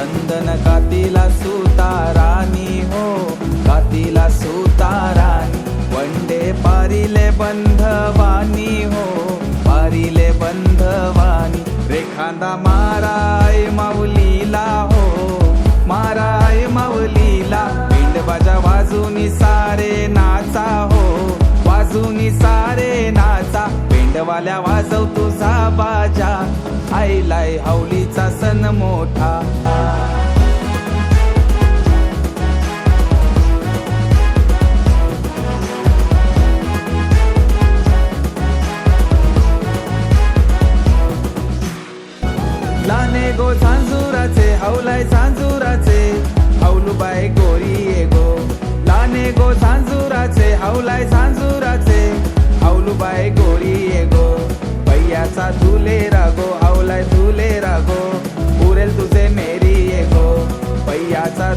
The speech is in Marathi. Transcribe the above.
चंदन कातीला सुतारानी हो, कातीला सुतारानी वंडे पारिले बंधवानी हो, पारिले बंधवानी रेखांदा माराय माऊलीला हो, माराय माऊलीला पिंडबाजा वाजूनी सारे नाचा हो, वाजूनी सारे नाचा पिंडवाल्या वाजव तुझा बाजा आईलाय हाऊलीचा सण मोठा लाने गो झांजुराचे हाऊलाय झांजुराचे हाऊलूबाई गोरी ये गो लाने गो झांजुराचे हाऊलाय झांजुराचे हाऊलूबाई गोरी ये गो पैयाचा झुले रागो हाऊलाय झुले रागो उरेल तुझे मेरी ये गो पैयाचा